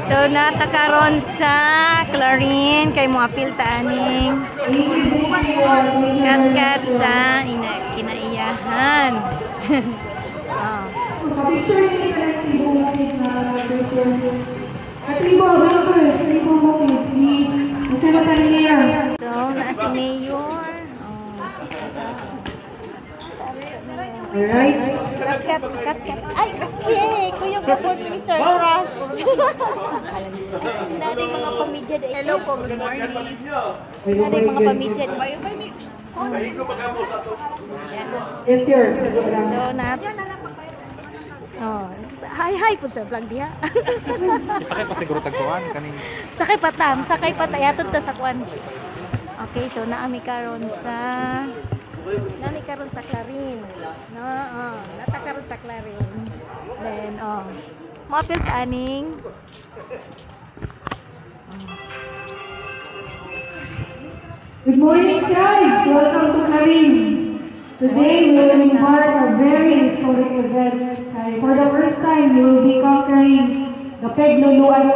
So natakaron sa Clarin kay mo apil taaning kat sa kinaiyahan. Oh. So naa si Mayor. Alright. Kat. Ay, okay. Kuya Kapot Minister Crush. Dari mga pamidya. Hello po, good morning. Dari mga pamidya. Yes, sir. So, oh, hi po sa vlog diha. Sakay pa siguro tagkuhan kaning. Sakay pa atod ta sa kwan. Okay, so naami karon sa Clarin. No, natakaron sa Clarin. Then, maapil taaning. Good morning, guys. Welcome to Clarin. Today we will embark a very historic event. For the first time, we will be conquering the Pegluluan,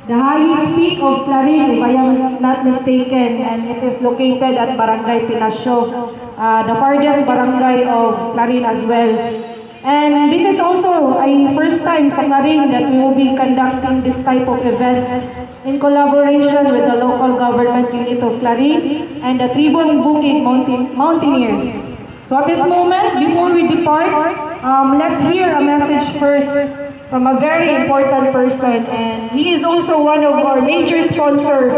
the highest peak of Clarin, if I am not mistaken, and it is located at Barangay Pinasyo, the farthest barangay of Clarin as well. And this is also a first time sa Clarin that we will be conducting this type of event in collaboration with the local government unit of Clarin and the Tribong Bukid Mountaineers. So at this moment, before we depart, let's hear a message first from a very important person, and he is also one of our major sponsors.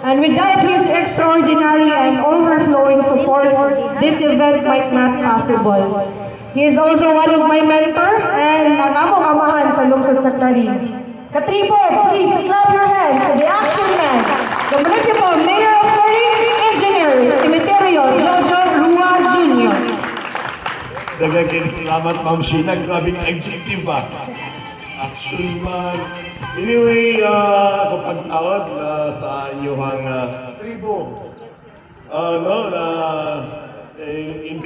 And without his extraordinary and overflowing support, this event might not possible. He is also one of my mentor and ang among amahan sa lungsod sa Clarin. Katribo, please clap your hands to the action man, the Municipal Mayor of Clarin, Engineer Timoteo Jojo Rua Jr. Daghang salamat, Ma'am Sheena. Grabing adjective ba? Action man. Anyway, kapag tawag sa inyong tribo, in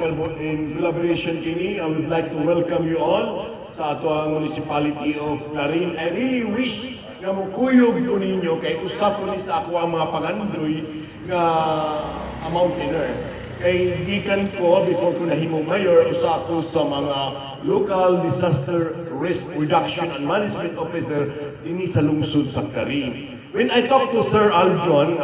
collaboration kini, I would like to welcome you all sa ato ang municipality of Clarin. I really wish nga mukuyog ko ninyo kay usap ko ni sa ako ang mga pangandoy nga mountaineer. Kay gikan ko, before ko nahimong mayor, usap ko sa mga local disaster risk reduction and management officer dinhi sa lungsod sa Clarin. When I talked to Sir Aljon,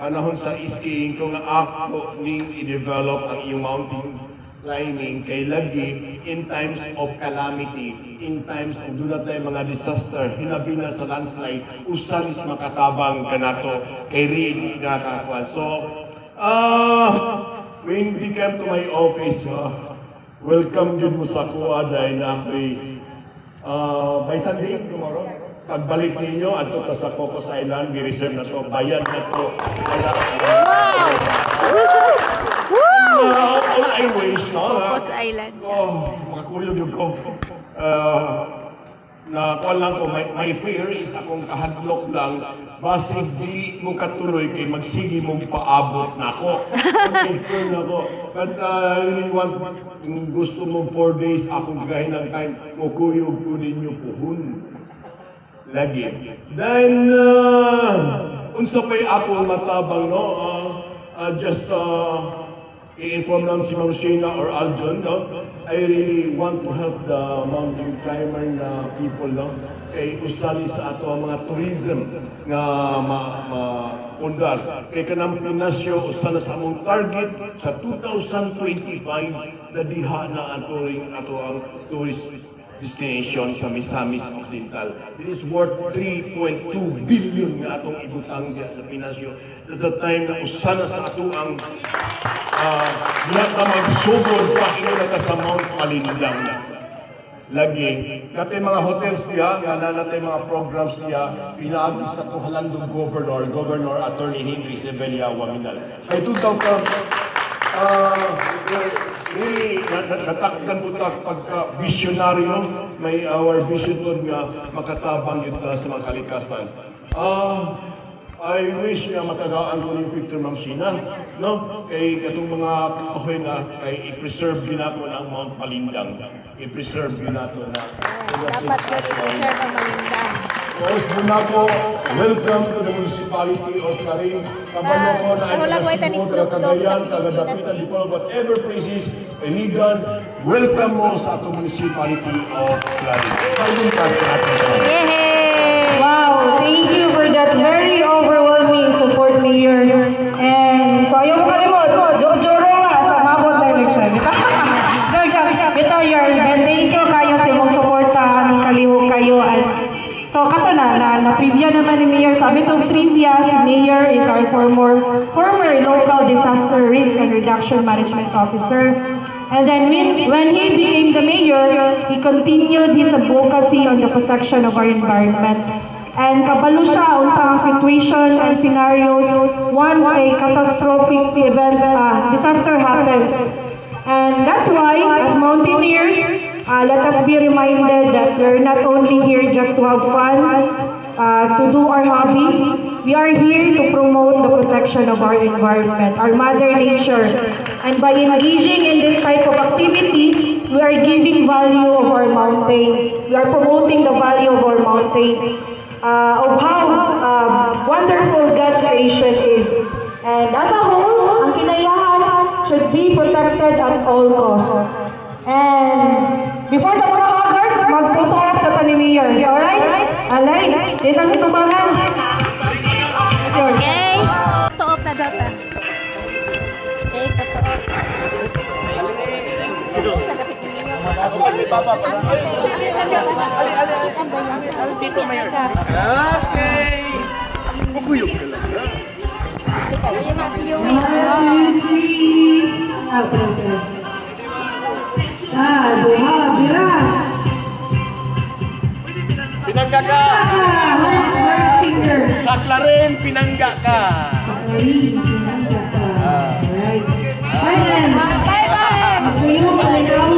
panahon sa skiing ko nga ako ning i-develop ang iyong mountain climbing kay lagi in times of calamity, in times of dunat na mga disaster, hinabi na sa landslide, usan is makatabang kanato kay read nga. So, when we came to my office, welcome yun mo sa kuha dahil na ako'y by Sunday tomorrow. Pagbalik ninyo, ato ka sa Cocos Island, gi-reserve na to, bayan na to. Wow! All I wish, no? Cocos Island. Makakuyog yung ko. Nakuha lang ko, my fear is akong kahadlok lang, basig di mo katuloy kay magsigi mong paabot na ako. But I really want, gusto mong 4 days, akong gahin ng time, mukuyog ko ninyo puhun. Lagi. Then, unsa pa'y ako matabang, no? Just i-inform lang si Ma'am Sheena or Aljon, no? I really want to help the mountain climber na people, no? Kay usali sa ato ang mga tourism nga undar. Kay kanang Pinasyo, usala sa among target sa 2025 na diha na ato ang tourist destination sa Misamis Occidental. It is worth 3.2 billion nga atong ibutang diya sa Pinasyo. That's the time na usana sa ato ang lahat na magsugod pa inilata sa Mount Palindang. Lagi. Natay mga hotels niya, natay mga programs niya, pinaagi sa Halandong Governor Attorney Henry Sevilla Waminal. Kay tutaw ka, really, natakdan po pagka-visionaryo, may our vision po nga makatabang yun sa mga kalikasan. I wish na matagaan ko yung picture ng Sheena, no? Kay katong mga kahoy na kay i-preserve din nato ng Mount Palindang. I-preserve din nato na. Dapat ko i-preserve ang Malindang. Osbunaco, welcome to the municipality of Clarin. Kabalo ko na ano lang, wait, ni Snoop Dogg sa Cagayan, Pilipinas, Tagadapitan, Dipol, whatever places, Penigan, welcome mo sa atong municipality of Clarin. Maraming salamat. Yay! Wow, thank you for that very overwhelming support, Mayor. And so ayaw mo kalimot, Joro nga sa mabot na election. Ito, your event. Thank you kayo sa imong suporta, aming kalihok kayo. So kato na preview naman ni Mayor. Sabi itong trivia, si Mayor is our former local disaster risk and reduction management officer. And then when he became the mayor, he continued his advocacy on the protection of our environment. And kabalo siya unsang situation and scenarios once a catastrophic event, disaster happens. And that's why, as mountaineers, let us be reminded that we're not only here just to have fun, to do our hobbies. We are here to promote the protection of our environment, our Mother Nature. And by engaging in this type of activity, we are giving value of our mountains. We are promoting the value of our mountains, of how wonderful God's creation is. And as a whole, ang kinayahan should be protected at all costs. And before the mga haggard, magputulak sa Tanimiyor. Alright? Alay, dito si Tumangan. Okay. Photo op na daw ta. Okay, photo op. Dito, Mayor. Okay. Maguyog ka lang. Ayun na si yung... 1, 2, 3. Okay. Duha, bira. Pinangga ka! Finger. Sa Clarin, pinangga ka! Alright. Bye then. Bye-bye! Mag-uyo, malinaw.